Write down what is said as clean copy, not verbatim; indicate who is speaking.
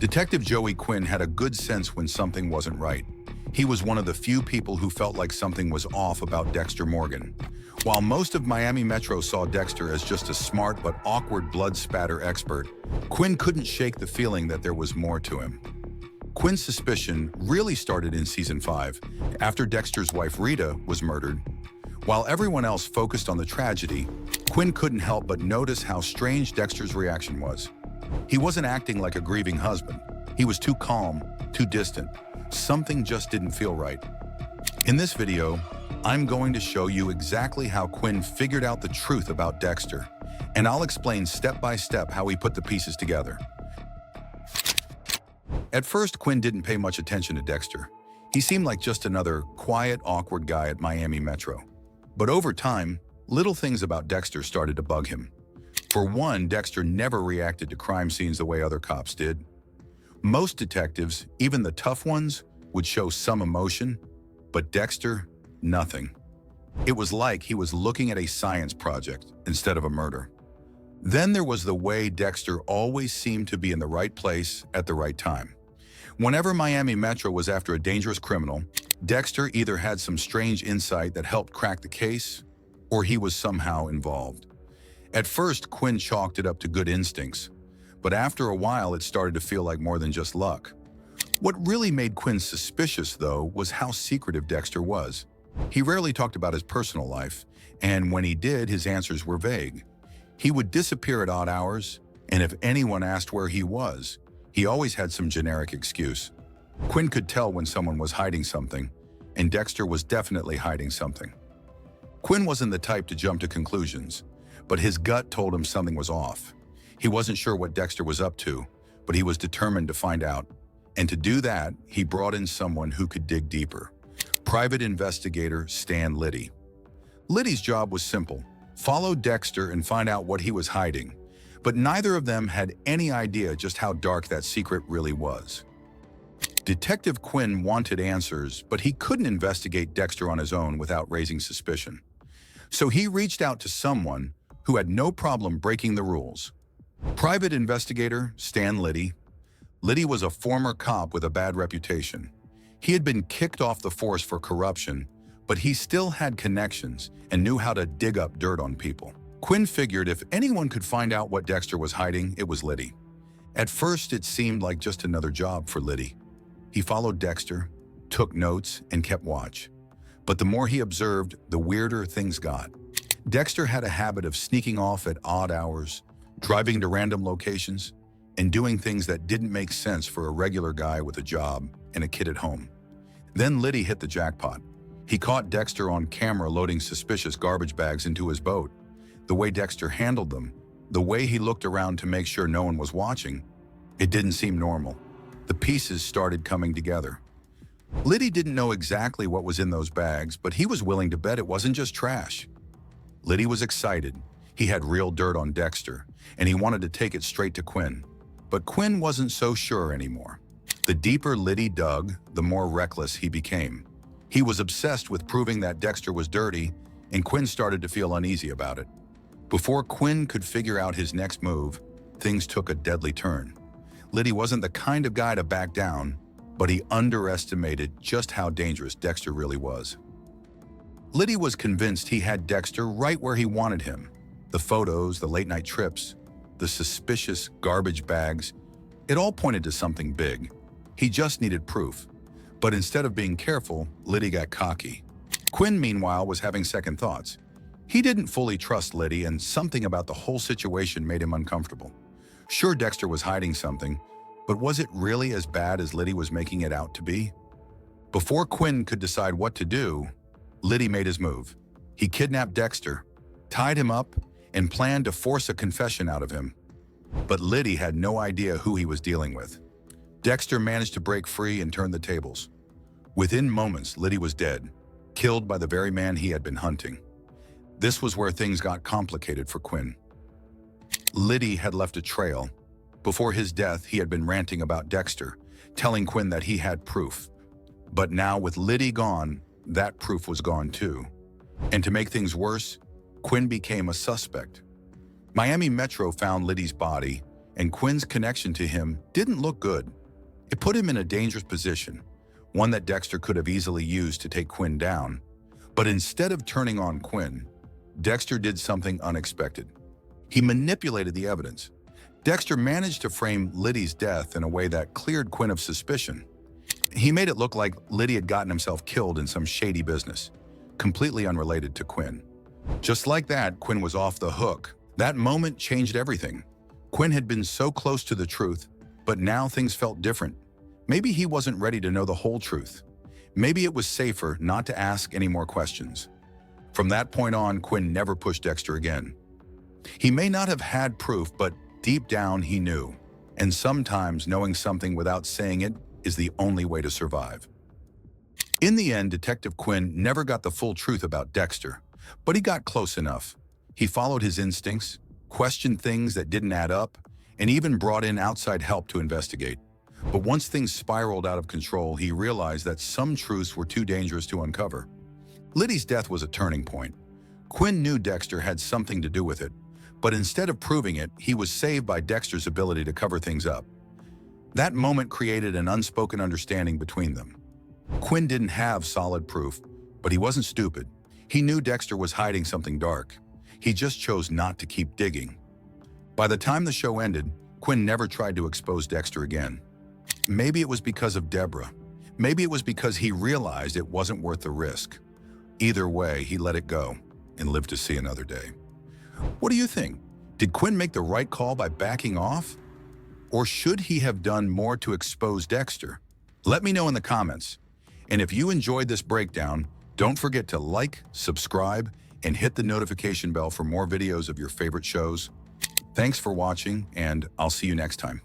Speaker 1: Detective Joey Quinn had a good sense when something wasn't right. He was one of the few people who felt like something was off about Dexter Morgan. While most of Miami Metro saw Dexter as just a smart but awkward blood spatter expert, Quinn couldn't shake the feeling that there was more to him. Quinn's suspicion really started in season 5, after Dexter's wife Rita was murdered. While everyone else focused on the tragedy, Quinn couldn't help but notice how strange Dexter's reaction was. He wasn't acting like a grieving husband. He was too calm, too distant. Something just didn't feel right. In this video, I'm going to show you exactly how Quinn figured out the truth about Dexter, and I'll explain step by step how he put the pieces together. At first, Quinn didn't pay much attention to Dexter. He seemed like just another quiet, awkward guy at Miami Metro. But over time, little things about Dexter started to bug him. For one, Dexter never reacted to crime scenes the way other cops did. Most detectives, even the tough ones, would show some emotion, but Dexter, nothing. It was like he was looking at a science project instead of a murder. Then there was the way Dexter always seemed to be in the right place at the right time. Whenever Miami Metro was after a dangerous criminal, Dexter either had some strange insight that helped crack the case, or he was somehow involved. At first, Quinn chalked it up to good instincts, but after a while it started to feel like more than just luck. What really made Quinn suspicious, though, was how secretive Dexter was. He rarely talked about his personal life, and when he did, his answers were vague. He would disappear at odd hours, and if anyone asked where he was, he always had some generic excuse. Quinn could tell when someone was hiding something, and Dexter was definitely hiding something. Quinn wasn't the type to jump to conclusions, but his gut told him something was off. He wasn't sure what Dexter was up to, but he was determined to find out. And to do that, he brought in someone who could dig deeper. Private investigator Stan Liddy. Liddy's job was simple: follow Dexter and find out what he was hiding. But neither of them had any idea just how dark that secret really was. Detective Quinn wanted answers, but he couldn't investigate Dexter on his own without raising suspicion. So he reached out to someone who had no problem breaking the rules. Private investigator Stan Liddy. Liddy was a former cop with a bad reputation. He had been kicked off the force for corruption, but he still had connections and knew how to dig up dirt on people. Quinn figured if anyone could find out what Dexter was hiding, it was Liddy. At first, it seemed like just another job for Liddy. He followed Dexter, took notes, and kept watch. But the more he observed, the weirder things got. Dexter had a habit of sneaking off at odd hours, driving to random locations, and doing things that didn't make sense for a regular guy with a job and a kid at home. Then Liddy hit the jackpot. He caught Dexter on camera loading suspicious garbage bags into his boat. The way Dexter handled them, the way he looked around to make sure no one was watching, it didn't seem normal. The pieces started coming together. Liddy didn't know exactly what was in those bags, but he was willing to bet it wasn't just trash. Liddy was excited. He had real dirt on Dexter, and he wanted to take it straight to Quinn. But Quinn wasn't so sure anymore. The deeper Liddy dug, the more reckless he became. He was obsessed with proving that Dexter was dirty, and Quinn started to feel uneasy about it. Before Quinn could figure out his next move, things took a deadly turn. Liddy wasn't the kind of guy to back down, but he underestimated just how dangerous Dexter really was. Liddy was convinced he had Dexter right where he wanted him. The photos, the late-night trips, the suspicious garbage bags, it all pointed to something big. He just needed proof. But instead of being careful, Liddy got cocky. Quinn, meanwhile, was having second thoughts. He didn't fully trust Liddy, and something about the whole situation made him uncomfortable. Sure, Dexter was hiding something, but was it really as bad as Liddy was making it out to be? Before Quinn could decide what to do, Liddy made his move. He kidnapped Dexter, tied him up, and planned to force a confession out of him. But Liddy had no idea who he was dealing with. Dexter managed to break free and turn the tables. Within moments, Liddy was dead, killed by the very man he had been hunting. This was where things got complicated for Quinn. Liddy had left a trail. Before his death, he had been ranting about Dexter, telling Quinn that he had proof. But now, with Liddy gone, that proof was gone too. And to make things worse, Quinn became a suspect. Miami Metro found Liddy's body, and Quinn's connection to him didn't look good. It put him in a dangerous position, one that Dexter could have easily used to take Quinn down. But instead of turning on Quinn, Dexter did something unexpected. He manipulated the evidence. Dexter managed to frame Liddy's death in a way that cleared Quinn of suspicion. He made it look like Liddy had gotten himself killed in some shady business, completely unrelated to Quinn. Just like that, Quinn was off the hook. That moment changed everything. Quinn had been so close to the truth, but now things felt different. Maybe he wasn't ready to know the whole truth. Maybe it was safer not to ask any more questions. From that point on, Quinn never pushed Dexter again. He may not have had proof, but deep down he knew. And sometimes knowing something without saying it is the only way to survive. In the end, Detective Quinn never got the full truth about Dexter, but he got close enough. He followed his instincts, questioned things that didn't add up, and even brought in outside help to investigate. But once things spiraled out of control, he realized that some truths were too dangerous to uncover. Liddy's death was a turning point. Quinn knew Dexter had something to do with it, but instead of proving it, he was saved by Dexter's ability to cover things up. That moment created an unspoken understanding between them. Quinn didn't have solid proof, but he wasn't stupid. He knew Dexter was hiding something dark. He just chose not to keep digging. By the time the show ended, Quinn never tried to expose Dexter again. Maybe it was because of Deborah. Maybe it was because he realized it wasn't worth the risk. Either way, he let it go and lived to see another day. What do you think? Did Quinn make the right call by backing off? Or should he have done more to expose Dexter? Let me know in the comments. And if you enjoyed this breakdown, don't forget to like, subscribe, and hit the notification bell for more videos of your favorite shows. Thanks for watching, and I'll see you next time.